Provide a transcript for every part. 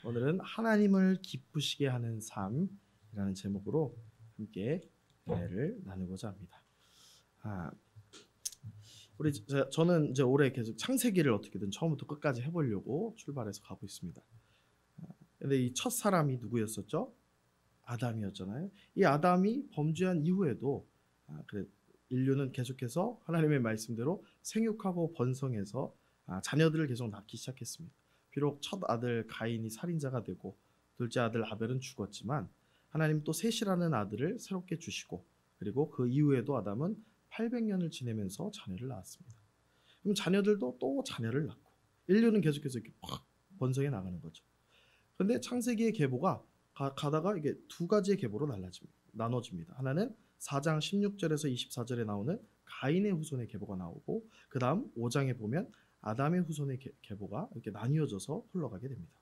오늘은 하나님을 기쁘시게 하는 삶이라는 제목으로 함께 은혜를 나누고자 합니다. 저는 이제 올해 계속 창세기를 어떻게든 처음부터 끝까지 해보려고 출발해서 가고 있습니다. 근데 이 첫 사람이 누구였었죠? 아담이었잖아요. 이 아담이 범죄한 이후에도 인류는 계속해서 하나님의 말씀대로 생육하고 번성해서 자녀들을 계속 낳기 시작했습니다. 비록 첫 아들 가인이 살인자가 되고 둘째 아들 아벨은 죽었지만 하나님 또 셋이라는 아들을 새롭게 주시고 그리고 그 이후에도 아담은 800년을 지내면서 자녀를 낳았습니다. 그럼 자녀들도 또 자녀를 낳고 인류는 계속해서 이렇게 팍 번성해 나가는 거죠. 그런데 창세기의 계보가 가다가 이게 두 가지의 계보로 나눠집니다. 하나는 4장 16절에서 24절에 나오는 가인의 후손의 계보가 나오고 그 다음 5장에 보면 아담의 후손의 계보가 이렇게 나뉘어져서 흘러가게 됩니다.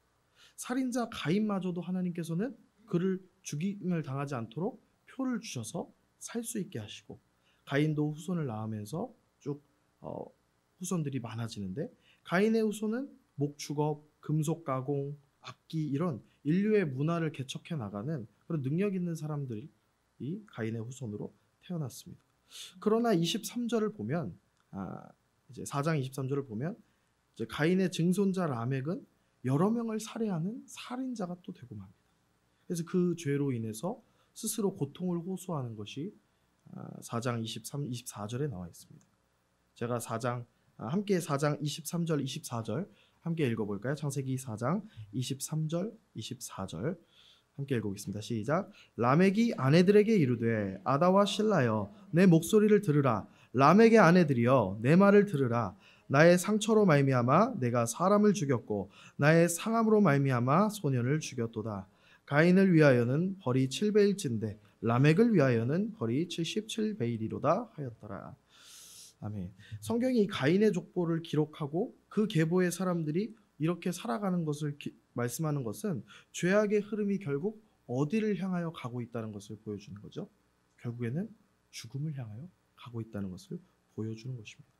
살인자 가인마저도 하나님께서는 그를 죽임을 당하지 않도록 표를 주셔서 살 수 있게 하시고 가인도 후손을 낳으면서 쭉 후손들이 많아지는데 가인의 후손은 목축업, 금속 가공, 악기 이런 인류의 문화를 개척해 나가는 그런 능력 있는 사람들이 가인의 후손으로 태어났습니다. 그러나 23절을 보면 이제 4장 23절을 보면 이제 가인의 증손자 라멕은 여러 명을 살해하는 살인자가 또 되고 맙니다. 그래서 그 죄로 인해서 스스로 고통을 호소하는 것이 4장 23, 24절에 나와 있습니다. 제가 함께 4장 23절, 24절 함께 읽어볼까요? 창세기 4장 23절, 24절 함께 읽어보겠습니다. 시작. 라멕이 아내들에게 이르되 아다와 실라여 내 목소리를 들으라. 라멕의 아내들이여 내 말을 들으라. 나의 상처로 말미암아 내가 사람을 죽였고 나의 상함으로 말미암아 소년을 죽였도다. 가인을 위하여는 벌이 7배일진데 라멕을 위하여는 벌이 77배이리로다 하였더라. 아멘. 성경이 가인의 족보를 기록하고 그 계보의 사람들이 이렇게 살아가는 것을 말씀하는 것은 죄악의 흐름이 결국 어디를 향하여 가고 있다는 것을 보여주는 거죠. 결국에는 죽음을 향하여 가고 있다는 것을 보여주는 것입니다.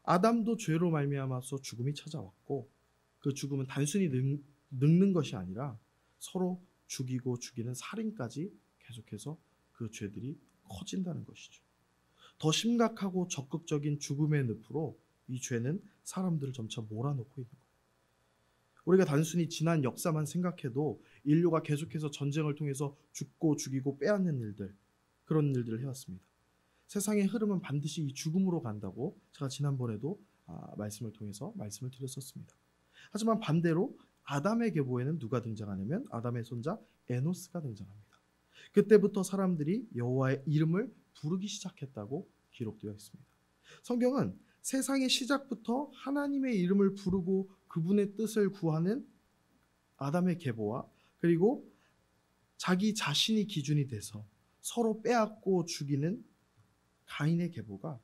아담도 죄로 말미암아서 죽음이 찾아왔고 그 죽음은 단순히 늙는 것이 아니라 서로 죽이고 죽이는 살인까지 계속해서 그 죄들이 커진다는 것이죠. 더 심각하고 적극적인 죽음의 늪으로 이 죄는 사람들을 점차 몰아넣고 있는 거예요. 우리가 단순히 지난 역사만 생각해도 인류가 계속해서 전쟁을 통해서 죽고 죽이고 빼앗는 일들, 그런 일들을 해왔습니다. 세상의 흐름은 반드시 이 죽음으로 간다고 제가 지난번에도 말씀을 통해서 말씀을 드렸었습니다. 하지만 반대로 아담의 계보에는 누가 등장하냐면 아담의 손자 에노스가 등장합니다. 그때부터 사람들이 여호와의 이름을 부르기 시작했다고 기록되어 있습니다. 성경은 세상의 시작부터 하나님의 이름을 부르고 그분의 뜻을 구하는 아담의 계보와 그리고 자기 자신이 기준이 돼서 서로 빼앗고 죽이는 가인의 계보가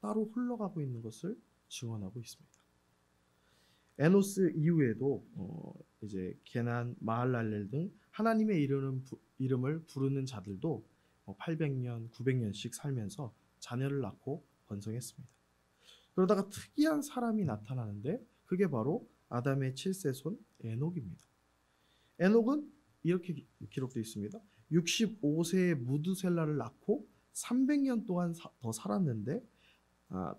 따로 흘러가고 있는 것을 증언하고 있습니다. 에노스 이후에도 이제 게난, 마할랄렐 등 하나님의 이름을 부르는 자들도 800년, 900년씩 살면서 자녀를 낳고 번성했습니다. 그러다가 특이한 사람이 나타나는데 그게 바로 아담의 7세손 에녹입니다. 에녹은 이렇게 기록되어 있습니다. 65세에 무드셀라를 낳고 300년 동안 더 살았는데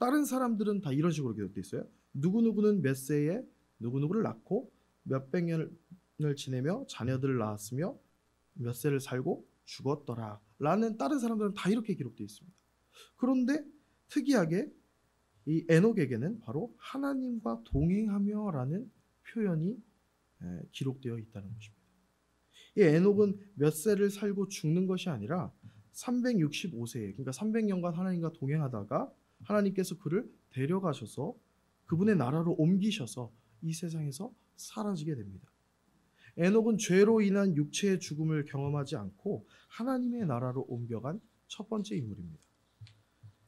다른 사람들은 다 이런 식으로 기록되어 있어요. 누구누구는 몇 세에 누구누구를 낳고 몇백 년을 지내며 자녀들을 낳았으며 몇 세를 살고 죽었더라 라는 다른 사람들은 다 이렇게 기록되어 있습니다. 그런데 특이하게 이 에녹에게는 바로 하나님과 동행하며 라는 표현이 기록되어 있다는 것입니다. 이 에녹은 몇 세를 살고 죽는 것이 아니라 365세, 그러니까 300년간 하나님과 동행하다가 하나님께서 그를 데려가셔서 그분의 나라로 옮기셔서 이 세상에서 사라지게 됩니다. 에녹은 죄로 인한 육체의 죽음을 경험하지 않고 하나님의 나라로 옮겨간 첫 번째 인물입니다.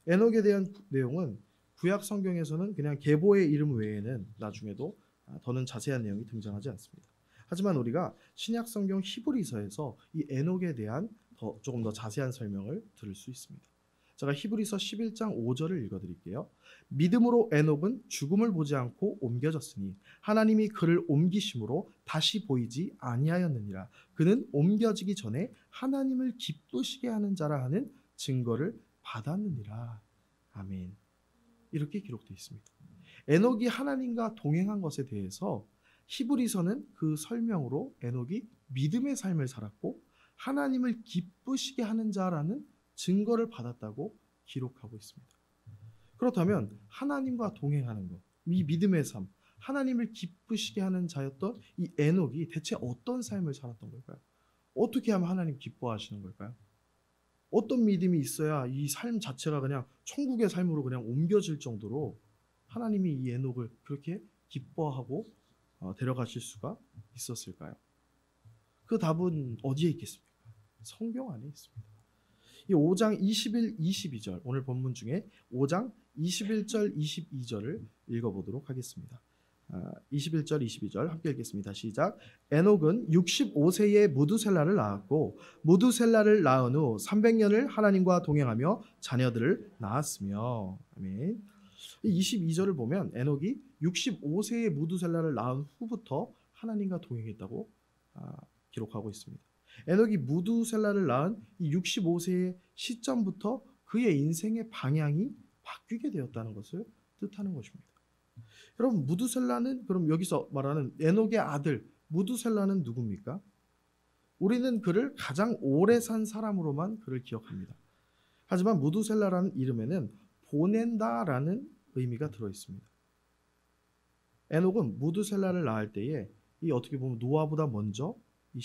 에녹에 대한 내용은 구약 성경에서는 그냥 계보의 이름 외에는 나중에도 더는 자세한 내용이 등장하지 않습니다. 하지만 우리가 신약 성경 히브리서에서 이 에녹에 대한 조금 더 자세한 설명을 들을 수 있습니다. 제가 히브리서 11장 5절을 읽어드릴게요. 믿음으로 에녹은 죽음을 보지 않고 옮겨졌으니 하나님이 그를 옮기심으로 다시 보이지 아니하였느니라. 그는 옮겨지기 전에 하나님을 기쁘시게 하는 자라 하는 증거를 받았느니라. 아멘. 이렇게 기록되어 있습니다. 에녹이 하나님과 동행한 것에 대해서 히브리서는 그 설명으로 에녹이 믿음의 삶을 살았고 하나님을 기쁘시게 하는 자라는 증거를 받았다고 기록하고 있습니다. 그렇다면 하나님과 동행하는 것, 이 믿음의 삶, 하나님을 기쁘시게 하는 자였던 이 에녹이 대체 어떤 삶을 살았던 걸까요? 어떻게 하면 하나님 기뻐하시는 걸까요? 어떤 믿음이 있어야 이 삶 자체가 그냥 천국의 삶으로 그냥 옮겨질 정도로 하나님이 이 에녹을 그렇게 기뻐하고 데려가실 수가 있었을까요? 그 답은 어디에 있겠습니까? 성경 안에 있습니다. 이 5장 21, 22절 오늘 본문 중에 5장 21절, 22절을 읽어보도록 하겠습니다. 21절, 22절 함께 읽겠습니다. 시작. 에녹은 65세에 무두셀라를 낳았고 무두셀라를 낳은 후 300년을 하나님과 동행하며 자녀들을 낳았으며. 아멘. 22절을 보면 에녹이 65세에 무두셀라를 낳은 후부터 하나님과 동행했다고 기록하고 있습니다. 에녹이 무두셀라를 낳은 이 65세의 시점부터 그의 인생의 방향이 바뀌게 되었다는 것을 뜻하는 것입니다. 여러분, 무두셀라는 그럼 여기서 말하는 에녹의 아들 무두셀라는 누굽니까? 우리는 그를 가장 오래 산 사람으로만 그를 기억합니다. 하지만 무두셀라라는 이름에는 보낸다라는 의미가 들어 있습니다. 에녹은 무두셀라를 낳을 때에 이 어떻게 보면 노아보다 먼저 이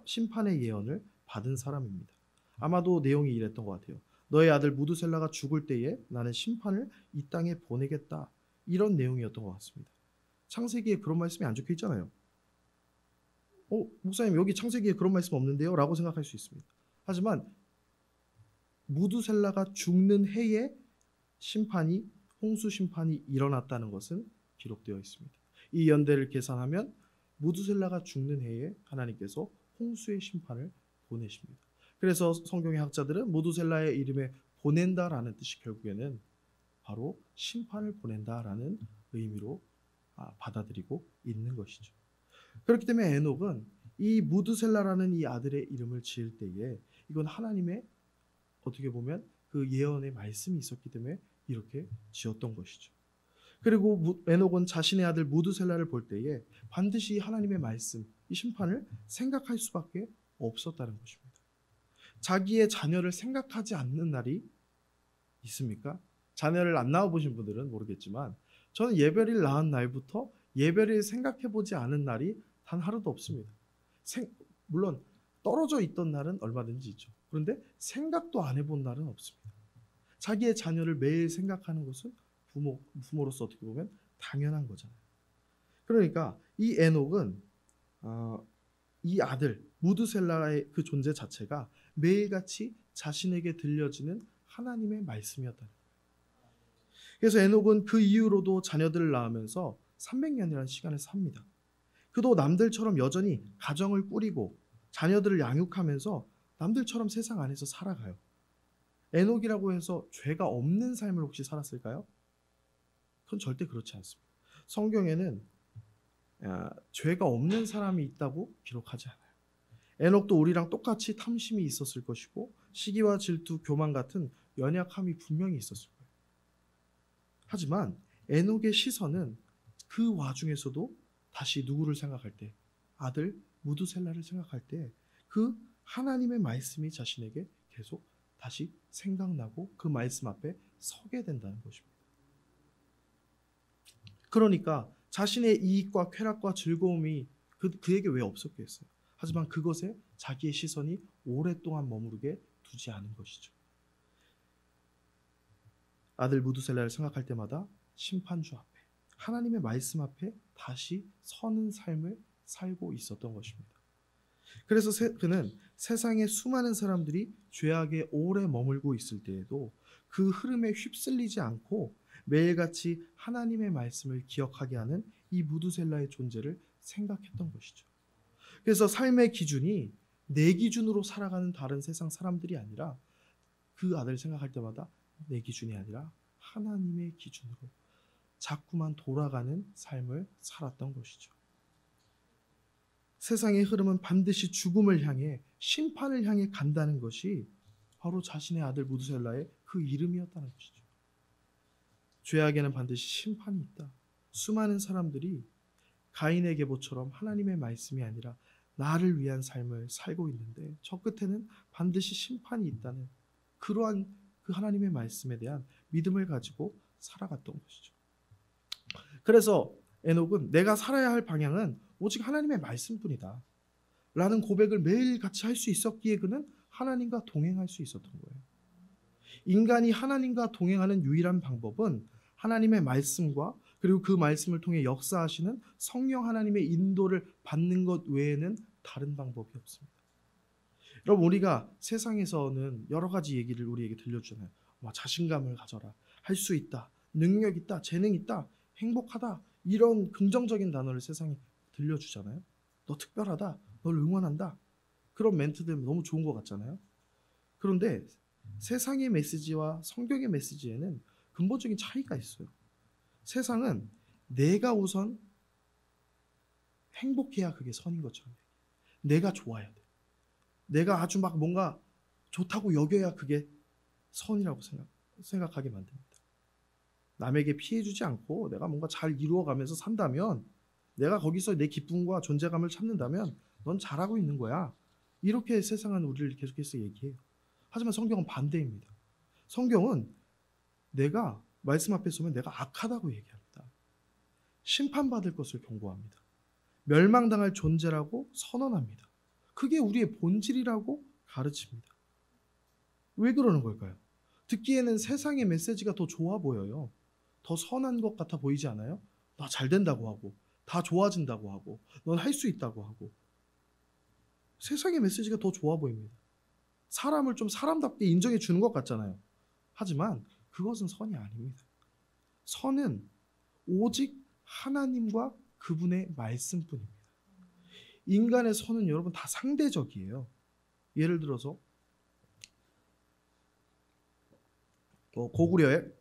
심판의 예언을 받은 사람입니다. 아마도 내용이 이랬던 것 같아요. 너의 아들 무두셀라가 죽을 때에 나는 심판을 이 땅에 보내겠다. 이런 내용이었던 것 같습니다. 창세기에 그런 말씀이 안 적혀 있잖아요. 목사님 여기 창세기에 그런 말씀 없는데요? 라고 생각할 수 있습니다. 하지만 무두셀라가 죽는 해에 홍수 심판이 일어났다는 것은 기록되어 있습니다. 이 연대를 계산하면 무두셀라가 죽는 해에 하나님께서 홍수의 심판을 보내십니다. 그래서 성경의 학자들은 무두셀라의 이름에 보낸다라는 뜻이 결국에는 바로 심판을 보낸다라는 의미로 받아들이고 있는 것이죠. 그렇기 때문에 에녹은 이 무두셀라라는 이 아들의 이름을 지을 때에 이건 하나님의 어떻게 보면 그 예언의 말씀이 있었기 때문에 이렇게 지었던 것이죠. 그리고 에녹은 자신의 아들 무두셀라를 볼 때에 반드시 하나님의 말씀, 이 심판을 생각할 수밖에 없었다는 것입니다. 자기의 자녀를 생각하지 않는 날이 있습니까? 자녀를 안 낳아보신 분들은 모르겠지만 저는 예별이를 낳은 날부터 예별이를 생각해보지 않은 날이 단 하루도 없습니다. 물론 떨어져 있던 날은 얼마든지 있죠. 그런데 생각도 안 해본 날은 없습니다. 자기의 자녀를 매일 생각하는 것은 부모로서 어떻게 보면 당연한 거잖아요. 그러니까 이 에녹은 이 아들 무두셀라의 그 존재 자체가 매일같이 자신에게 들려지는 하나님의 말씀이었다는 거예요. 그래서 에녹은 그 이후로도 자녀들을 낳으면서 300년이라는 시간을 삽니다. 그도 남들처럼 여전히 가정을 꾸리고 자녀들을 양육하면서 남들처럼 세상 안에서 살아가요. 에녹이라고 해서 죄가 없는 삶을 혹시 살았을까요? 그건 절대 그렇지 않습니다. 성경에는 죄가 없는 사람이 있다고 기록하지 않아요. 에녹도 우리랑 똑같이 탐심이 있었을 것이고 시기와 질투, 교만 같은 연약함이 분명히 있었을 거예요. 하지만 에녹의 시선은 그 와중에서도 다시 누구를 생각할 때, 아들 무두셀라를 생각할 때 그 하나님의 말씀이 자신에게 계속 다시 생각나고 그 말씀 앞에 서게 된다는 것입니다. 그러니까 자신의 이익과 쾌락과 즐거움이 그에게 왜 없었겠어요? 하지만 그것에 자기의 시선이 오랫동안 머무르게 두지 않은 것이죠. 아들 무두셀라를 생각할 때마다 심판주 앞에 하나님의 말씀 앞에 다시 서는 삶을 살고 있었던 것입니다. 그래서 그는 세상의 수많은 사람들이 죄악에 오래 머물고 있을 때에도 그 흐름에 휩쓸리지 않고 매일같이 하나님의 말씀을 기억하게 하는 이 무두셀라의 존재를 생각했던 것이죠. 그래서 삶의 기준이 내 기준으로 살아가는 다른 세상 사람들이 아니라 그 아들을 생각할 때마다 내 기준이 아니라 하나님의 기준으로 자꾸만 돌아가는 삶을 살았던 것이죠. 세상의 흐름은 반드시 죽음을 향해, 심판을 향해 간다는 것이 바로 자신의 아들 무드셀라의 그 이름이었다는 것이죠. 죄악에는 반드시 심판이 있다. 수많은 사람들이 가인의 계보처럼 하나님의 말씀이 아니라 나를 위한 삶을 살고 있는데 저 끝에는 반드시 심판이 있다는 그러한 그 하나님의 말씀에 대한 믿음을 가지고 살아갔던 것이죠. 그래서 에녹은 내가 살아야 할 방향은 오직 하나님의 말씀뿐이다 라는 고백을 매일 같이 할 수 있었기에 그는 하나님과 동행할 수 있었던 거예요. 인간이 하나님과 동행하는 유일한 방법은 하나님의 말씀과 그리고 그 말씀을 통해 역사하시는 성령 하나님의 인도를 받는 것 외에는 다른 방법이 없습니다. 여러분, 우리가 세상에서는 여러 가지 얘기를 우리에게 들려주잖아요. 자신감을 가져라, 할 수 있다, 능력 있다, 재능 있다, 행복하다, 이런 긍정적인 단어를 세상에 들려주잖아요. 너 특별하다, 널 응원한다, 그런 멘트들 너무 좋은 것 같잖아요. 그런데 세상의 메시지와 성경의 메시지에는 근본적인 차이가 있어요. 세상은 내가 우선 행복해야 그게 선인 것처럼, 내가 좋아야 돼, 내가 아주 막 뭔가 좋다고 여겨야 그게 선이라고 생각하게 만듭니다. 남에게 피해주지 않고 내가 뭔가 잘 이루어가면서 산다면, 내가 거기서 내 기쁨과 존재감을 찾는다면 넌 잘하고 있는 거야, 이렇게 세상은 우리를 계속해서 얘기해요. 하지만 성경은 반대입니다. 성경은 내가 말씀 앞에 서면 내가 악하다고 얘기합니다. 심판받을 것을 경고합니다. 멸망당할 존재라고 선언합니다. 그게 우리의 본질이라고 가르칩니다. 왜 그러는 걸까요? 듣기에는 세상의 메시지가 더 좋아 보여요. 더 선한 것 같아 보이지 않아요? 나 잘 된다고 하고, 다 좋아진다고 하고, 넌 할 수 있다고 하고. 세상의 메시지가 더 좋아 보입니다. 사람을 좀 사람답게 인정해 주는 것 같잖아요. 하지만 그것은 선이 아닙니다. 선은 오직 하나님과 그분의 말씀뿐입니다. 인간의 선은 여러분 다 상대적이에요. 예를 들어서 고구려의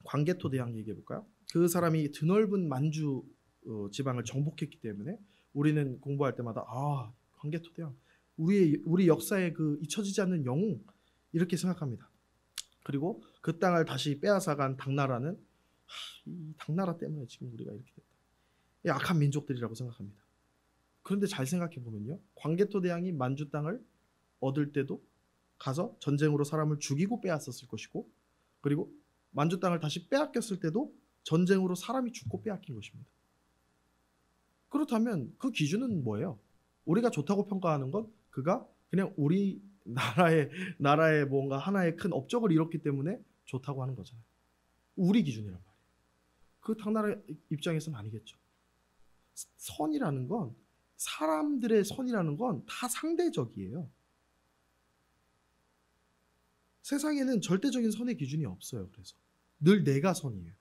광개토대왕 얘기해 볼까요? 그 사람이 드넓은 만주 지방을 정복했기 때문에 우리는 공부할 때마다 광개토대왕, 우리 역사의 그 잊혀지지 않는 영웅, 이렇게 생각합니다. 그리고 그 땅을 다시 빼앗아간 당나라는 이 당나라 때문에 지금 우리가 이렇게 됐다, 이 악한 민족들이라고 생각합니다. 그런데 잘 생각해 보면요, 광개토대왕이 만주 땅을 얻을 때도 가서 전쟁으로 사람을 죽이고 빼앗았을 것이고, 그리고 만주 땅을 다시 빼앗겼을 때도 전쟁으로 사람이 죽고 빼앗긴 것입니다. 그렇다면 그 기준은 뭐예요? 우리가 좋다고 평가하는 건 그가 그냥 우리 나라의 뭔가 하나의 큰 업적을 이뤘기 때문에 좋다고 하는 거잖아요. 우리 기준이란 말이에요. 그 당나라 입장에서는 아니겠죠. 선이라는 건, 사람들의 선이라는 건 다 상대적이에요. 세상에는 절대적인 선의 기준이 없어요. 그래서 늘 내가 선이에요.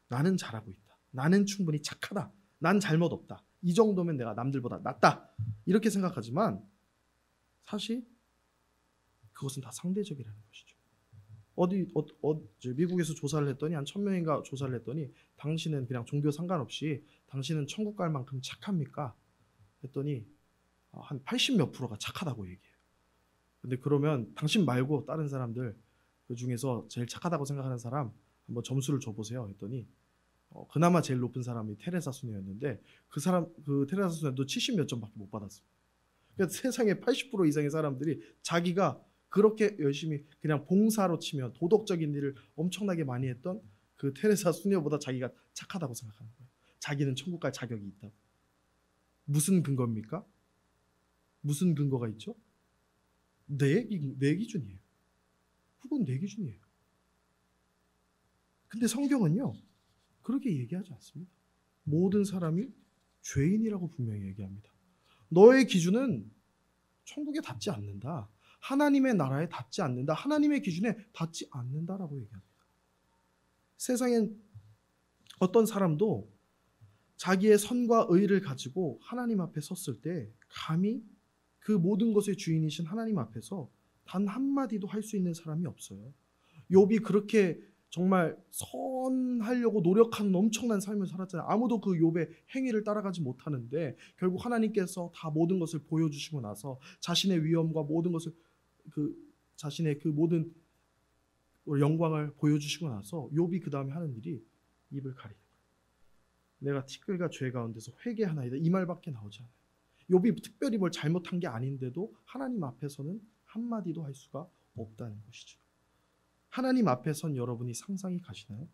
나는 잘하고 있다, 나는 충분히 착하다, 난 잘못 없다, 이 정도면 내가 남들보다 낫다, 이렇게 생각하지만 사실 그것은 다 상대적이라는 것이죠. 미국에서 조사를 했더니 한 1000명인가 조사를 했더니 당신은 그냥 종교 상관없이 당신은 천국 갈 만큼 착합니까? 했더니 한 80몇 %가 착하다고 얘기해요. 근데 그러면 당신 말고 다른 사람들 그 중에서 제일 착하다고 생각하는 사람 한번 점수를 줘보세요 했더니 그나마 제일 높은 사람이 테레사 수녀였는데 그 테레사 수녀도 70몇 점밖에 못 받았어요. 그러니까 세상에 80% 이상의 사람들이 자기가 그렇게 열심히 그냥 봉사로 치면 도덕적인 일을 엄청나게 많이 했던 그 테레사 수녀보다 자기가 착하다고 생각하는 거예요. 자기는 천국 갈 자격이 있다고. 무슨 근거입니까? 무슨 근거가 있죠? 내 기준이에요. 그건 내 기준이에요. 근데 성경은요, 그렇게 얘기하지 않습니다. 모든 사람이 죄인이라고 분명히 얘기합니다. 너의 기준은 천국에 닿지 않는다, 하나님의 나라에 닿지 않는다, 하나님의 기준에 닿지 않는다라고 얘기합니다. 세상엔 어떤 사람도 자기의 선과 의를 가지고 하나님 앞에 섰을 때 감히 그 모든 것의 주인이신 하나님 앞에서 단 한마디도 할 수 있는 사람이 없어요. 욥이 그렇게 정말 선하려고 노력하는 엄청난 삶을 살았잖아요. 아무도 그 욥의 행위를 따라가지 못하는데 결국 하나님께서 다 모든 것을 보여주시고 나서 자신의 위엄과 모든 것을 자신의 그 모든 영광을 보여주시고 나서 욥이 그 다음에 하는 일이 입을 가리는 거예요. 내가 티끌과 죄 가운데서 회개하나이다, 이 말밖에 나오지 않아요. 욥이 특별히 뭘 잘못한 게 아닌데도 하나님 앞에서는 한마디도 할 수가 없다는 것이죠. 하나님 앞에 선 여러분이 상상이 가시나요?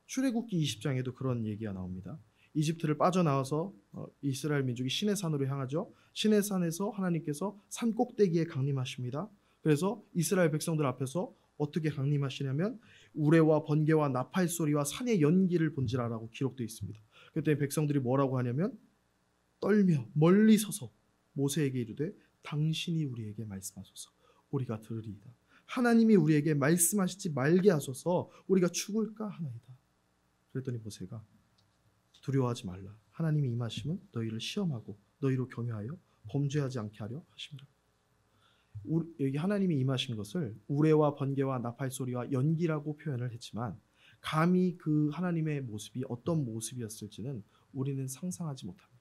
출애굽기 20장에도 그런 얘기가 나옵니다. 이집트를 빠져나와서 이스라엘 민족이 시내산으로 향하죠. 시내산에서 하나님께서 산 꼭대기에 강림하십니다. 그래서 이스라엘 백성들 앞에서 어떻게 강림하시냐면 우레와 번개와 나팔 소리와 산의 연기를 본지라라고 기록되어 있습니다. 그때 백성들이 뭐라고 하냐면 떨며 멀리 서서 모세에게 이르되 당신이 우리에게 말씀하소서 우리가 들으리이다. 하나님이 우리에게 말씀하시지 말게 하소서 우리가 죽을까 하나이다. 그랬더니 모세가 두려워하지 말라. 하나님이 임하심은 너희를 시험하고 너희로 경유하여 범죄하지 않게 하려 하십니다. 여기 하나님이 임하신 것을 우레와 번개와 나팔 소리와 연기라고 표현을 했지만 감히 그 하나님의 모습이 어떤 모습이었을지는 우리는 상상하지 못합니다.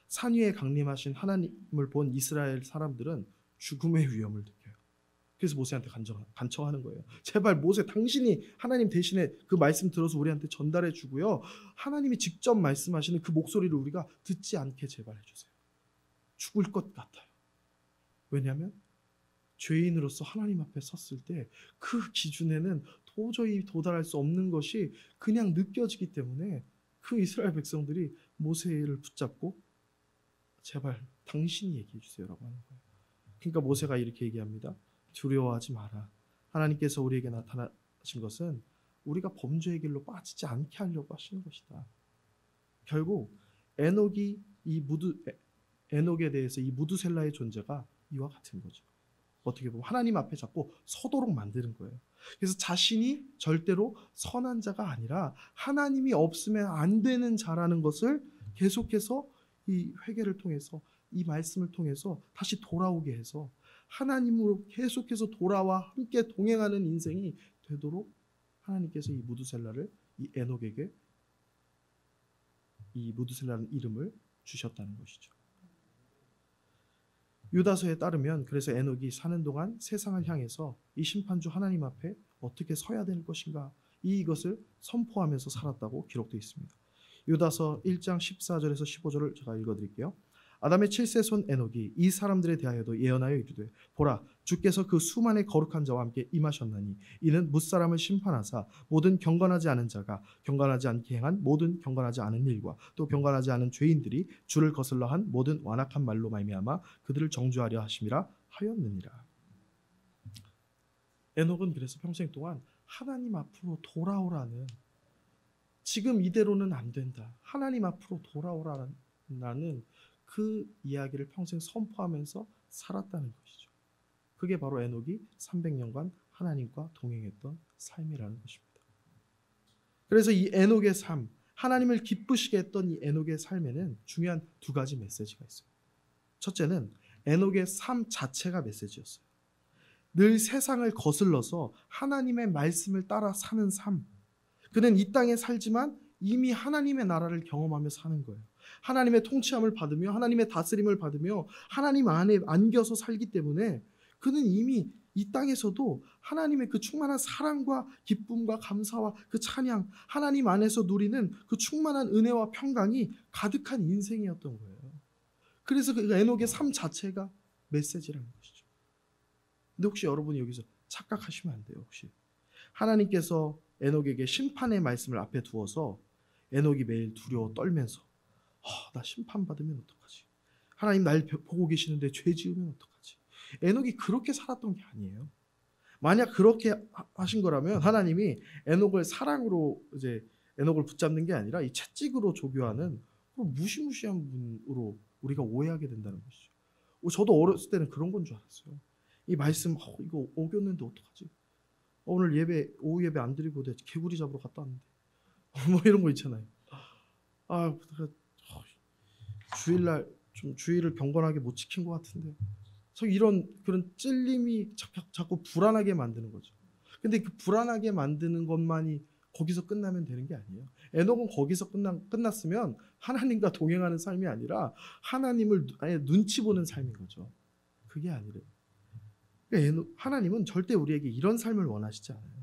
산 위에 강림하신 하나님을 본 이스라엘 사람들은 죽음의 위험을 느껴요. 그래서 모세한테 간청하는 거예요. 제발 모세, 당신이 하나님 대신에 그 말씀 들어서 우리한테 전달해 주고요. 하나님이 직접 말씀하시는 그 목소리를 우리가 듣지 않게 제발 해주세요. 죽을 것 같아요. 왜냐하면 죄인으로서 하나님 앞에 섰을 때 그 기준에는 도저히 도달할 수 없는 것이 그냥 느껴지기 때문에 그 이스라엘 백성들이 모세를 붙잡고 제발 당신이 얘기해 주세요라고 하는 거예요. 그러니까 모세가 이렇게 얘기합니다. 두려워하지 마라. 하나님께서 우리에게 나타나신 것은 우리가 범죄의 길로 빠지지 않게 하려고 하시는 것이다. 결국 에녹에 대해서 이 무두셀라의 존재가 이와 같은 거죠. 어떻게 보면 하나님 앞에 자꾸 서도록 만드는 거예요. 그래서 자신이 절대로 선한 자가 아니라 하나님이 없으면 안 되는 자라는 것을 계속해서 이 회개를 통해서 이 말씀을 통해서 다시 돌아오게 해서 하나님으로 계속해서 돌아와 함께 동행하는 인생이 되도록 하나님께서 이 무두셀라를 이 에녹에게 이 무두셀라라는 이름을 주셨다는 것이죠. 유다서에 따르면 그래서 에녹이 사는 동안 세상을 향해서 이 심판주 하나님 앞에 어떻게 서야 될 것인가 이것을 선포하면서 살았다고 기록되어 있습니다. 유다서 1장 14절에서 15절을 제가 읽어드릴게요. 아담의 7세 손 에녹이 이 사람들에 대하여도 예언하여 이르되 보라 주께서 그 수만의 거룩한 자와 함께 임하셨나니 이는 뭇사람을 심판하사 모든 경건하지 않은 자가 경건하지 않게 행한 모든 경건하지 않은 일과 또 경건하지 않은 죄인들이 주를 거슬러 한 모든 완악한 말로 말미암아 그들을 정죄하려 하심이라 하였느니라. 에녹은 그래서 평생 동안 하나님 앞으로 돌아오라는 지금 이대로는 안 된다. 하나님 앞으로 돌아오라는 그 이야기를 평생 선포하면서 살았다는 것이죠. 그게 바로 에녹이 300년간 하나님과 동행했던 삶이라는 것입니다. 그래서 이 에녹의 삶, 하나님을 기쁘시게 했던 이 에녹의 삶에는 중요한 두 가지 메시지가 있어요. 첫째는 에녹의 삶 자체가 메시지였어요. 늘 세상을 거슬러서 하나님의 말씀을 따라 사는 삶. 그는 이 땅에 살지만 이미 하나님의 나라를 경험하며 사는 거예요. 하나님의 통치함을 받으며 하나님의 다스림을 받으며 하나님 안에 안겨서 살기 때문에 그는 이미 이 땅에서도 하나님의 그 충만한 사랑과 기쁨과 감사와 그 찬양, 하나님 안에서 누리는 그 충만한 은혜와 평강이 가득한 인생이었던 거예요. 그래서 그 에녹의 삶 자체가 메시지라는 것이죠. 근데 혹시 여러분이 여기서 착각하시면 안 돼요. 혹시 하나님께서 에녹에게 심판의 말씀을 앞에 두어서 에녹이 매일 두려워 떨면서 나 심판받으면 어떡하지? 하나님 날 보고 계시는데 죄 지으면 어떡하지? 에녹이 그렇게 살았던 게 아니에요. 만약 그렇게 하신 거라면 하나님이 에녹을 사랑으로 이제 에녹을 붙잡는 게 아니라 이 채찍으로 조교하는 무시무시한 분으로 우리가 오해하게 된다는 것이죠. 저도 어렸을 때는 그런 건 줄 알았어요. 이 말씀 이거 어겼는데 어떡하지? 오늘 예배 오후 예배 안 드리고 내가 개구리 잡으러 갔다 왔는데 뭐 이런 거 있잖아요. 주일날 좀 주의를 경건하게 못 지킨 것 같은데 이런 그런 찔림이 자꾸 불안하게 만드는 거죠. 근데 그 불안하게 만드는 것만이 거기서 끝나면 되는 게 아니에요. 에녹은 거기서 끝났으면 하나님과 동행하는 삶이 아니라 하나님을 아예 눈치 보는 삶인 거죠. 그게 아니래요. 하나님은 절대 우리에게 이런 삶을 원하시지 않아요.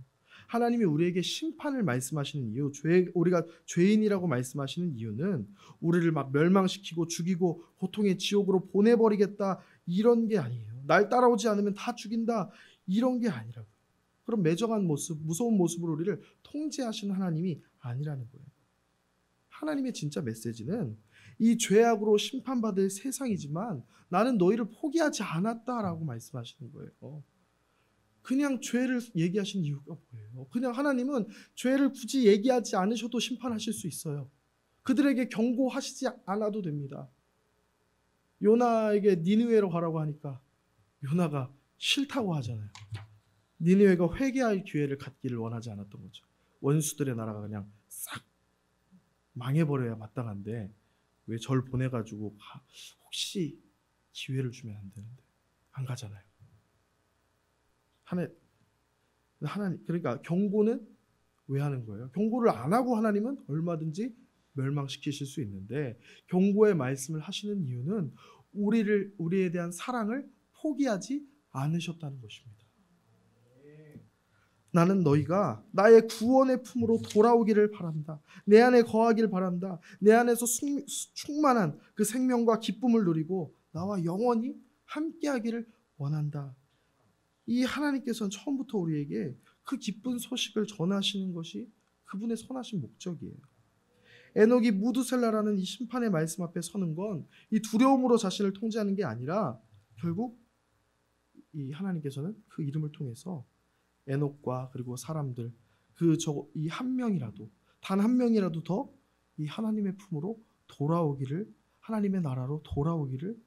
하나님이 우리에게 심판을 말씀하시는 이유, 우리가 죄인이라고 말씀하시는 이유는 우리를 막 멸망시키고 죽이고 고통의 지옥으로 보내버리겠다 이런 게 아니에요. 날 따라오지 않으면 다 죽인다 이런 게 아니라고요. 그런 매정한 모습, 무서운 모습으로 우리를 통제하시는 하나님이 아니라는 거예요. 하나님의 진짜 메시지는 이 죄악으로 심판받을 세상이지만 나는 너희를 포기하지 않았다라고 말씀하시는 거예요. 그냥 죄를 얘기하신 이유가 뭐예요? 그냥 하나님은 죄를 굳이 얘기하지 않으셔도 심판하실 수 있어요. 그들에게 경고하시지 않아도 됩니다. 요나에게 니느웨로 가라고 하니까 요나가 싫다고 하잖아요. 니느웨가 회개할 기회를 갖기를 원하지 않았던 거죠. 원수들의 나라가 그냥 싹 망해버려야 마땅한데 왜 절 보내가지고 혹시 기회를 주면 안 되는데 안 가잖아요. 하나님 그러니까 경고는 왜 하는 거예요? 경고를 안 하고 하나님은 얼마든지 멸망시키실 수 있는데 경고의 말씀을 하시는 이유는 우리에 대한 사랑을 포기하지 않으셨다는 것입니다. 나는 너희가 나의 구원의 품으로 돌아오기를 바란다. 내 안에 거하길 바란다. 내 안에서 충만한 그 생명과 기쁨을 누리고 나와 영원히 함께하기를 원한다. 이 하나님께서는 처음부터 우리에게 그 기쁜 소식을 전하시는 것이 그분의 선하신 목적이에요. 에녹이 무두셀라라는 이 심판의 말씀 앞에 서는 건 이 두려움으로 자신을 통제하는 게 아니라 결국 이 하나님께서는 그 이름을 통해서 에녹과 그리고 사람들 이 한 명이라도 단 한 명이라도 더 이 하나님의 품으로 돌아오기를 하나님의 나라로 돌아오기를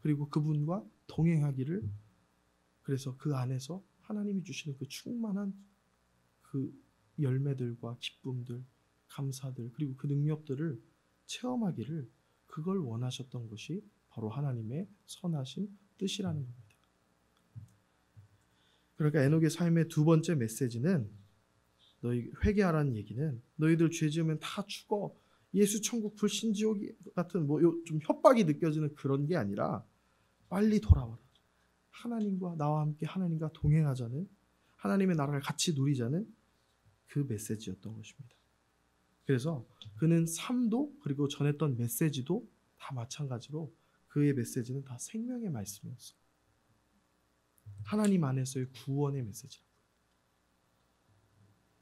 그리고 그분과 동행하기를 그래서 그 안에서 하나님이 주시는 그 충만한 그 열매들과 기쁨들 감사들 그리고 그 능력들을 체험하기를 그걸 원하셨던 것이 바로 하나님의 선하신 뜻이라는 겁니다. 그러니까 에녹의 삶의 두 번째 메시지는 너희 회개하라는 얘기는 너희들 죄 지으면 다 죽어 예수 천국 불신 지옥 같은 좀 협박이 느껴지는 그런 게 아니라 빨리 돌아와라. 하나님과 나와 함께 하나님과 동행하자는 하나님의 나라를 같이 누리자는 그 메시지였던 것입니다. 그래서 그는 삶도 그리고 전했던 메시지도 다 마찬가지로 그의 메시지는 다 생명의 말씀이었어요. 하나님 안에서의 구원의 메시지라고요.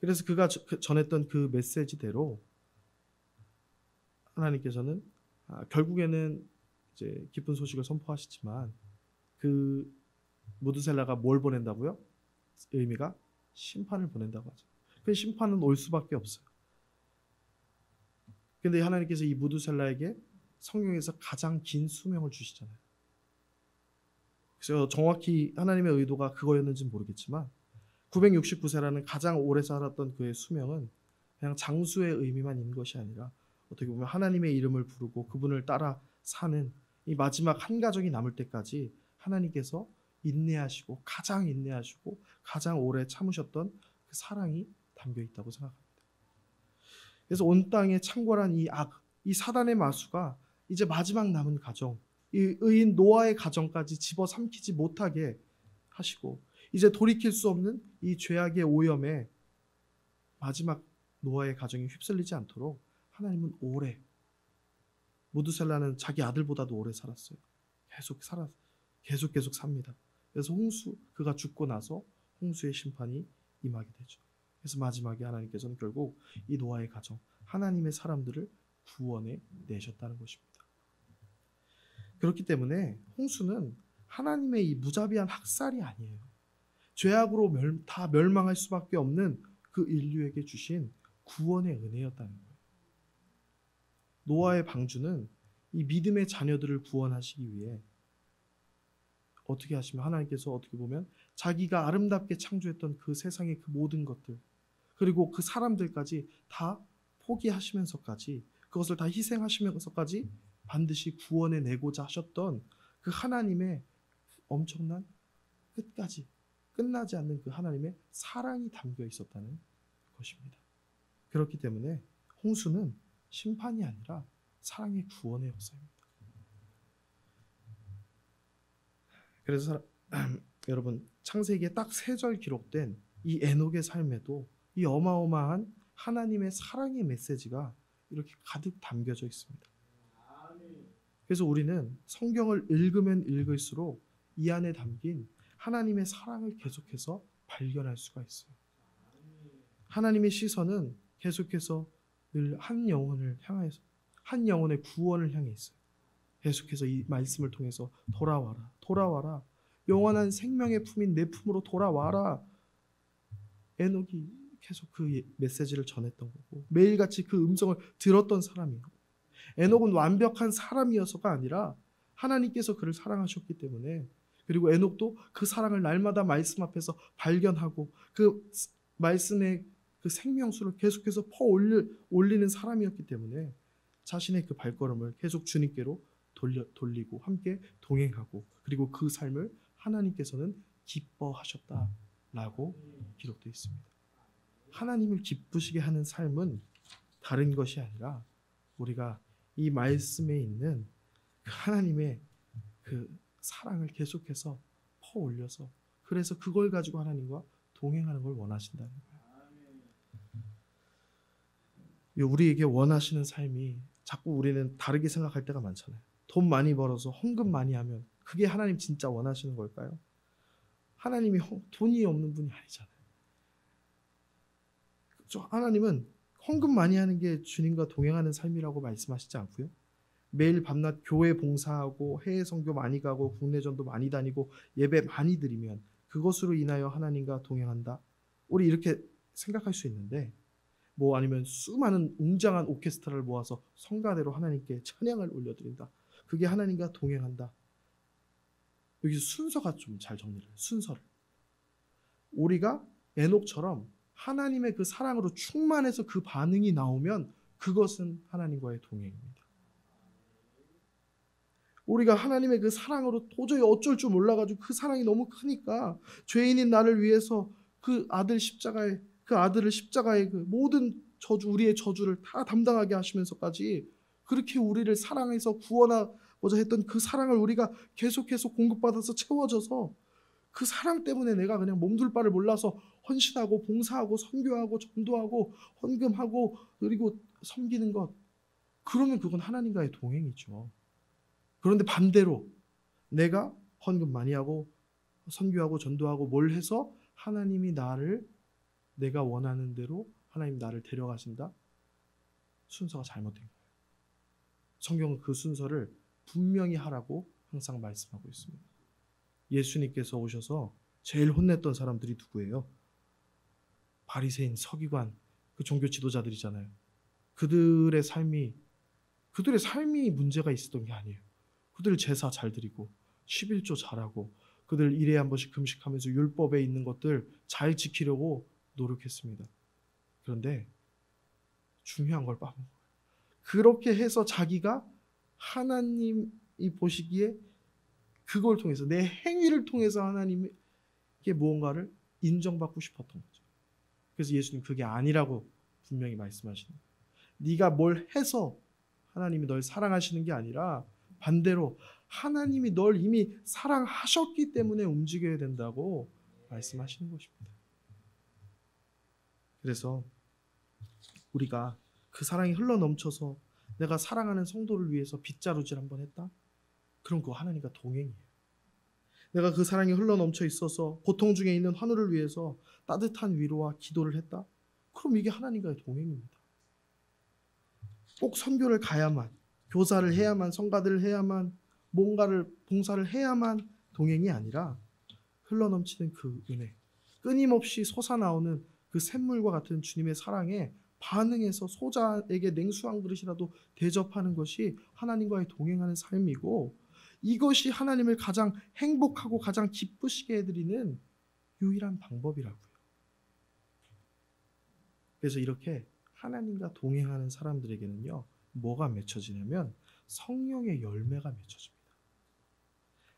그래서 그가 전했던 그 메시지대로 하나님께서는 결국에는 이제 기쁜 소식을 선포하시지만 그 무드셀라가 뭘 보낸다고요? 의미가 심판을 보낸다고 하죠. 그 심판은 올 수밖에 없어요. 근데 하나님께서 이 무드셀라에게 성경에서 가장 긴 수명을 주시잖아요. 그래서 정확히 하나님의 의도가 그거였는지는 모르겠지만 969세라는 가장 오래 살았던 그의 수명은 그냥 장수의 의미만 있는 것이 아니라 어떻게 보면 하나님의 이름을 부르고 그분을 따라 사는 이 마지막 한 가족이 남을 때까지 하나님께서 인내하시고 가장 오래 참으셨던 그 사랑이 담겨 있다고 생각합니다. 그래서 온 땅에 창궐한 이 사단의 마수가 이제 마지막 남은 가정, 이 의인 노아의 가정까지 집어삼키지 못하게 하시고 이제 돌이킬 수 없는 이 죄악의 오염에 마지막 노아의 가정이 휩쓸리지 않도록 하나님은 오래 무드셀라는 자기 아들보다도 오래 살았어요. 계속 삽니다. 그래서 그가 죽고 나서 홍수의 심판이 임하게 되죠. 그래서 마지막에 하나님께서는 결국 이 노아의 가정, 하나님의 사람들을 구원해 내셨다는 것입니다. 그렇기 때문에 홍수는 하나님의 이 무자비한 학살이 아니에요. 죄악으로 다 멸망할 수밖에 없는 그 인류에게 주신 구원의 은혜였다는 거예요. 노아의 방주는 이 믿음의 자녀들을 구원하시기 위해 어떻게 하시면 하나님께서 어떻게 보면 자기가 아름답게 창조했던 그 세상의 그 모든 것들 그리고 그 사람들까지 다 포기하시면서까지 그것을 다 희생하시면서까지 반드시 구원해 내고자 하셨던 그 하나님의 엄청난 끝나지 않는 그 하나님의 사랑이 담겨 있었다는 것입니다. 그렇기 때문에 홍수는 심판이 아니라 사랑의 구원의 역사입니다. 그래서 여러분, 창세기에 딱 3절 기록된 이 에녹의 삶에도 이 어마어마한 하나님의 사랑의 메시지가 이렇게 가득 담겨져 있습니다. 그래서 우리는 성경을 읽으면 읽을수록 이 안에 담긴 하나님의 사랑을 계속해서 발견할 수가 있어요. 하나님의 시선은 계속해서 늘 한 영혼을 향해서, 한 영혼의 구원을 향해 있어요. 계속해서 이 말씀을 통해서 돌아와라, 돌아와라, 영원한 생명의 품인 내 품으로 돌아와라. 에녹이 계속 그 메시지를 전했던 거고, 매일같이 그 음성을 들었던 사람이에요. 에녹은 완벽한 사람이어서가 아니라 하나님께서 그를 사랑하셨기 때문에, 그리고 에녹도 그 사랑을 날마다 말씀 앞에서 발견하고 그 말씀의 그 생명수를 계속해서 올리는 사람이었기 때문에 자신의 그 발걸음을 계속 주님께로 돌리고 함께 동행하고, 그리고 그 삶을 하나님께서는 기뻐하셨다라고 기록되어 있습니다. 하나님을 기쁘시게 하는 삶은 다른 것이 아니라 우리가 이 말씀에 있는 그 하나님의 그 사랑을 계속해서 퍼올려서, 그래서 그걸 가지고 하나님과 동행하는 걸 원하신다는 거예요. 우리에게 원하시는 삶이 자꾸 우리는 다르게 생각할 때가 많잖아요. 돈 많이 벌어서 헌금 많이 하면 그게 하나님 진짜 원하시는 걸까요? 하나님이 돈이 없는 분이 아니잖아요. 하나님은 헌금 많이 하는 게 주님과 동행하는 삶이라고 말씀하시지 않고요. 매일 밤낮 교회 봉사하고 해외 선교 많이 가고 국내전도 많이 다니고 예배 많이 드리면 그것으로 인하여 하나님과 동행한다. 우리 이렇게 생각할 수 있는데, 뭐 아니면 수많은 웅장한 오케스트라를 모아서 성가대로 하나님께 찬양을 올려드린다. 그게 하나님과 동행한다. 여기서 순서가 좀 잘 정리를 해요. 순서를. 우리가 에녹처럼 하나님의 그 사랑으로 충만해서 그 반응이 나오면 그것은 하나님과의 동행입니다. 우리가 하나님의 그 사랑으로 도저히 어쩔 줄 몰라가지고 그 사랑이 너무 크니까 죄인인 나를 위해서 그 아들을 십자가에 그 모든 저주, 우리의 저주를 다 담당하게 하시면서까지 그렇게 우리를 사랑해서 구원하고자 했던 그 사랑을 우리가 계속해서 공급받아서 채워져서 그 사랑 때문에 내가 그냥 몸둘 바를 몰라서 헌신하고 봉사하고 선교하고 전도하고 헌금하고 그리고 섬기는 것, 그러면 그건 하나님과의 동행이죠. 그런데 반대로 내가 헌금 많이 하고 선교하고 전도하고 뭘 해서 하나님이 내가 원하는 대로 하나님 나를 데려가신다? 순서가 잘못된 거예요. 성경은 그 순서를 분명히 하라고 항상 말씀하고 있습니다. 예수님께서 오셔서 제일 혼냈던 사람들이 누구예요? 바리새인, 서기관, 그 종교 지도자들이잖아요. 그들의 삶이 문제가 있었던 게 아니에요. 그들 제사 잘 드리고 11조 잘하고 그들 1회에 한 번씩 금식하면서 율법에 있는 것들 잘 지키려고 노력했습니다. 그런데 중요한 걸 빠본 거예요. 그렇게 해서 자기가 하나님이 보시기에 그걸 통해서, 내 행위를 통해서 하나님께 무언가를 인정받고 싶었던 거죠. 그래서 예수님 그게 아니라고 분명히 말씀하시는 거예요. 네가 뭘 해서 하나님이 널 사랑하시는 게 아니라 반대로 하나님이 널 이미 사랑하셨기 때문에 움직여야 된다고 말씀하시는 것입니다. 그래서 우리가 그 사랑이 흘러넘쳐서 내가 사랑하는 성도를 위해서 빗자루질 한번 했다? 그럼 그거 하나님과 동행이에요. 내가 그 사랑이 흘러넘쳐 있어서 고통 중에 있는 환우를 위해서 따뜻한 위로와 기도를 했다? 그럼 이게 하나님과의 동행입니다. 꼭 선교를 가야만, 교사를 해야만, 성가들을 해야만, 뭔가를 봉사를 해야만 동행이 아니라 흘러넘치는 그 은혜, 끊임없이 솟아나오는 그 샘물과 같은 주님의 사랑에 반응해서 소자에게 냉수 한 그릇이라도 대접하는 것이 하나님과의 동행하는 삶이고, 이것이 하나님을 가장 행복하고 가장 기쁘시게 해드리는 유일한 방법이라고요. 그래서 이렇게 하나님과 동행하는 사람들에게는요, 뭐가 맺혀지냐면 성령의 열매가 맺혀집니다.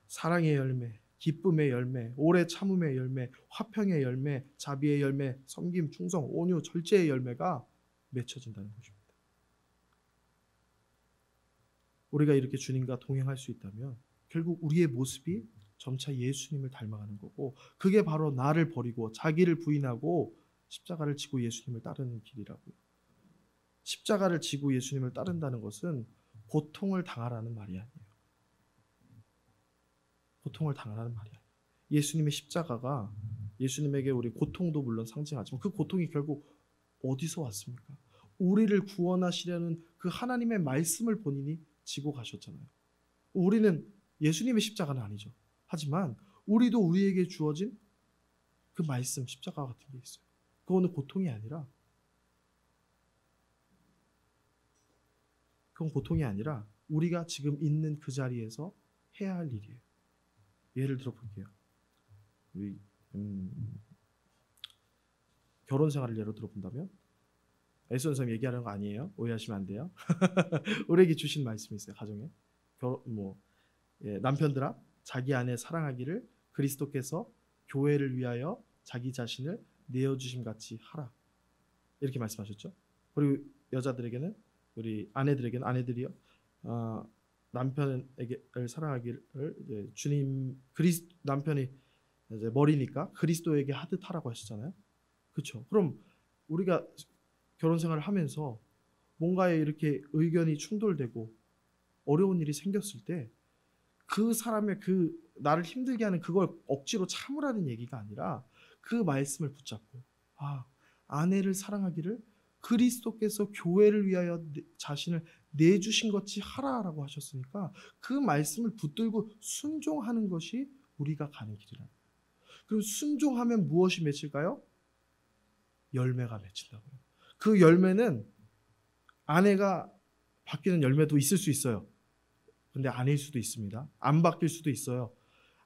사랑의 열매, 기쁨의 열매, 오래 참음의 열매, 화평의 열매, 자비의 열매, 섬김, 충성, 온유, 절제의 열매가 맺혀진다는 것입니다. 우리가 이렇게 주님과 동행할 수 있다면 결국 우리의 모습이 점차 예수님을 닮아가는 거고, 그게 바로 나를 버리고 자기를 부인하고 십자가를 지고 예수님을 따르는 길이라고요. 십자가를 지고 예수님을 따른다는 것은 고통을 당하라는 말이 아니에요. 고통을 당하라는 말이 아니에요. 예수님의 십자가가 예수님에게 우리 고통도 물론 상징하지만 그 고통이 결국 어디서 왔습니까? 우리를 구원하시려는 그 하나님의 말씀을 본인이 지고 가셨잖아요. 우리는 예수님의 십자가는 아니죠. 하지만 우리도 우리에게 주어진 그 말씀, 십자가 같은 게 있어요. 그거는 고통이 아니라, 그건 고통이 아니라 우리가 지금 있는 그 자리에서 해야 할 일이에요. 예를 들어 볼게요. 우리 결혼 생활을 예로 들어본다면, 에스 선생님 얘기하는 거 아니에요. 오해하시면 안 돼요. 우리에게 주신 말씀이 있어요. 가정에 남편들아 자기 아내 사랑하기를 그리스도께서 교회를 위하여 자기 자신을 내어주심 같이 하라, 이렇게 말씀하셨죠. 그리고 여자들에게는, 우리 아내들에게는, 아내들이요 남편에게 사랑하기를 이제 남편이 이제 머리니까 그리스도에게 하듯 하라고 하셨잖아요. 그렇죠. 그럼 우리가 결혼 생활을 하면서 뭔가에 이렇게 의견이 충돌되고 어려운 일이 생겼을 때 그 사람의 그 나를 힘들게 하는 그걸 억지로 참으라는 얘기가 아니라 그 말씀을 붙잡고, 아내를 사랑하기를 그리스도께서 교회를 위하여 자신을 내주신 것이 하라라고 하셨으니까 그 말씀을 붙들고 순종하는 것이 우리가 가는 길이라는 거예요. 그럼 순종하면 무엇이 맺힐까요? 열매가 맺힌다고요. 그 열매는 아내가 바뀌는 열매도 있을 수 있어요. 근데 아닐 수도 있습니다. 안 바뀔 수도 있어요.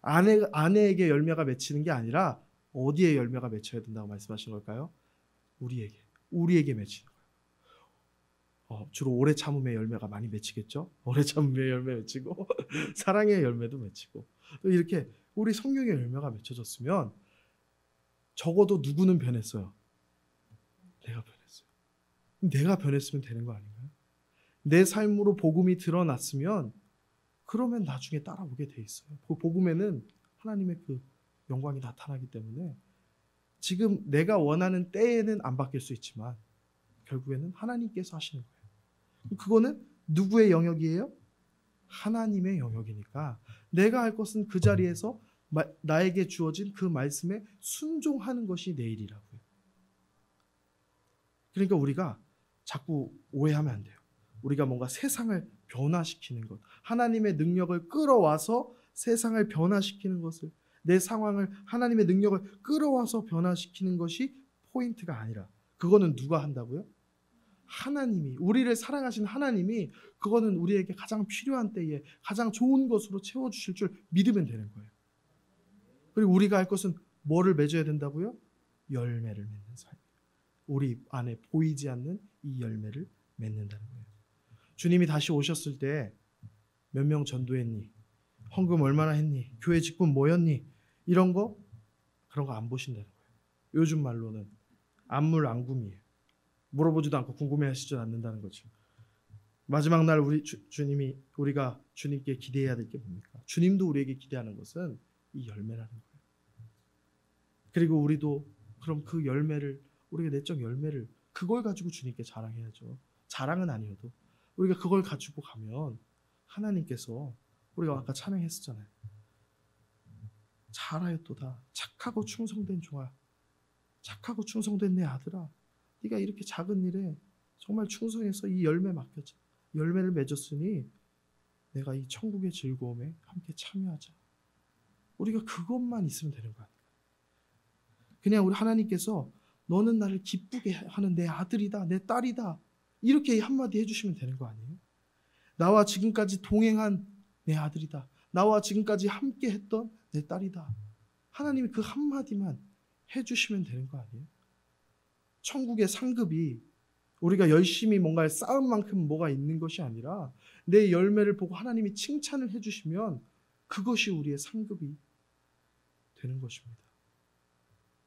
아내에게 열매가 맺히는 게 아니라 어디에 열매가 맺혀야 된다고 말씀하신 걸까요? 우리에게 맺히는 거예요. 주로 오래 참음의 열매가 많이 맺히겠죠? 오래 참음의 열매 맺히고 사랑의 열매도 맺히고, 또 이렇게 우리 성령의 열매가 맺혀졌으면 적어도 누구는 변했어요. 내가 변했어요. 내가 변했으면 되는 거 아닌가요? 내 삶으로 복음이 드러났으면 그러면 나중에 따라오게 돼 있어요. 그 복음에는 하나님의 그 영광이 나타나기 때문에 지금 내가 원하는 때에는 안 바뀔 수 있지만 결국에는 하나님께서 하시는 거예요. 그거는 누구의 영역이에요? 하나님의 영역이니까 내가 할 것은 그 자리에서 나에게 주어진 그 말씀에 순종하는 것이 내 일이라고요. 그러니까 우리가 자꾸 오해하면 안 돼요. 우리가 뭔가 세상을 변화시키는 것, 하나님의 능력을 끌어와서 세상을 변화시키는 것을, 내 상황을 하나님의 능력을 끌어와서 변화시키는 것이 포인트가 아니라, 그거는 누가 한다고요? 하나님이, 우리를 사랑하신 하나님이 그거는 우리에게 가장 필요한 때에 가장 좋은 것으로 채워주실 줄 믿으면 되는 거예요. 그리고 우리가 할 것은 뭐를 맺어야 된다고요? 열매를 맺는 삶. 우리 안에 보이지 않는 이 열매를 맺는다는 거예요. 주님이 다시 오셨을 때 몇 명 전도했니? 헌금 얼마나 했니? 교회 직분 뭐였니? 이런 거, 그런 거 안 보신다는 거예요. 요즘 말로는 안물안금이에요. 물어보지도 않고 궁금해하시지 않는다는 거죠. 마지막 날 우리가 주님께 기대해야 될 게 뭡니까? 주님도 우리에게 기대하는 것은 이 열매라는 거예요. 그리고 우리도 그럼 그 열매를, 우리가 내적 열매를, 그걸 가지고 주님께 자랑해야죠. 자랑은 아니어도 우리가 그걸 가지고 가면 하나님께서, 우리가 아까 찬양했었잖아요. 잘하였도다 착하고 충성된 종아, 착하고 충성된 내 아들아, 네가 이렇게 작은 일에 정말 충성해서 이 열매 맡겼자, 열매를 맺었으니 내가 이 천국의 즐거움에 함께 참여하자. 우리가 그것만 있으면 되는 거 아닌가? 그냥 우리 하나님께서 너는 나를 기쁘게 하는 내 아들이다, 내 딸이다, 이렇게 한마디 해주시면 되는 거 아니에요? 나와 지금까지 동행한 내 아들이다, 나와 지금까지 함께 했던 내 딸이다. 하나님이 그 한마디만 해주시면 되는 거 아니에요? 천국의 상급이 우리가 열심히 뭔가를 쌓은 만큼 뭐가 있는 것이 아니라 내 열매를 보고 하나님이 칭찬을 해주시면 그것이 우리의 상급이 되는 것입니다.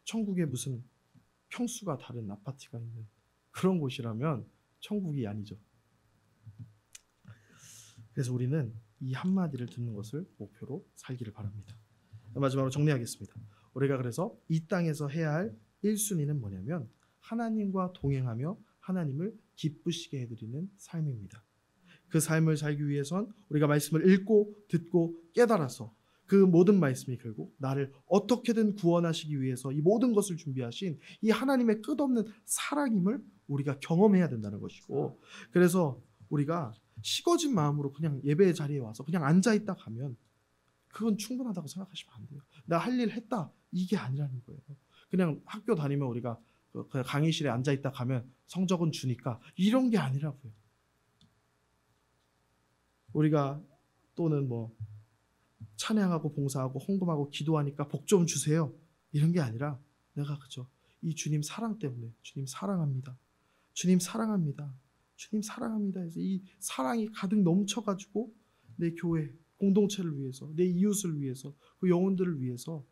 천국에 무슨 평수가 다른 아파트가 있는 그런 곳이라면 천국이 아니죠. 그래서 우리는 이 한마디를 듣는 것을 목표로 살기를 바랍니다. 마지막으로 정리하겠습니다. 우리가 그래서 이 땅에서 해야 할 1순위는 뭐냐면 하나님과 동행하며 하나님을 기쁘시게 해드리는 삶입니다. 그 삶을 살기 위해선 우리가 말씀을 읽고 듣고 깨달아서 그 모든 말씀이 결국 나를 어떻게든 구원하시기 위해서 이 모든 것을 준비하신 이 하나님의 끝없는 사랑임을 우리가 경험해야 된다는 것이고, 그래서 우리가 식어진 마음으로 그냥 예배의 자리에 와서 그냥 앉아있다 가면 그건 충분하다고 생각하시면 안 돼요. 나 할 일 했다 이게 아니라는 거예요. 그냥 학교 다니면 우리가 그냥 강의실에 앉아있다 가면 성적은 주니까 이런 게 아니라고요. 우리가 또는 뭐 찬양하고 봉사하고 헌금하고 기도하니까 복 좀 주세요 이런 게 아니라 내가 그저 이 주님 사랑 때문에 주님 사랑합니다. 주님 사랑합니다. 주님 사랑합니다 해서 이 사랑이 가득 넘쳐가지고 내 교회 공동체를 위해서 내 이웃을 위해서 그 영혼들을 위해서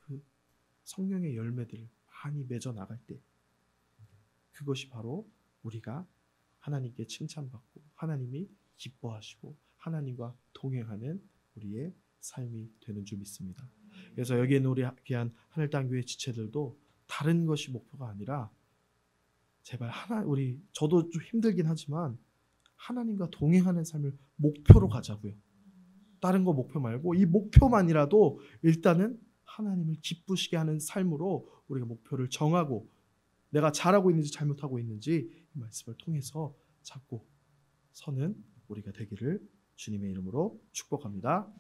그 성령의 열매들을 많이 맺어 나갈 때 그것이 바로 우리가 하나님께 칭찬받고 하나님이 기뻐하시고 하나님과 동행하는 우리의 삶이 되는 줄 믿습니다. 그래서 여기에 있는 우리 귀한 하늘땅교회 지체들도 다른 것이 목표가 아니라 제발 저도 좀 힘들긴 하지만 하나님과 동행하는 삶을 목표로 가자고요. 다른 거 목표 말고 이 목표만이라도 일단은 하나님을 기쁘시게 하는 삶으로 우리가 목표를 정하고 내가 잘하고 있는지 잘못하고 있는지 이 말씀을 통해서 찾고 서는 우리가 되기를 주님의 이름으로 축복합니다.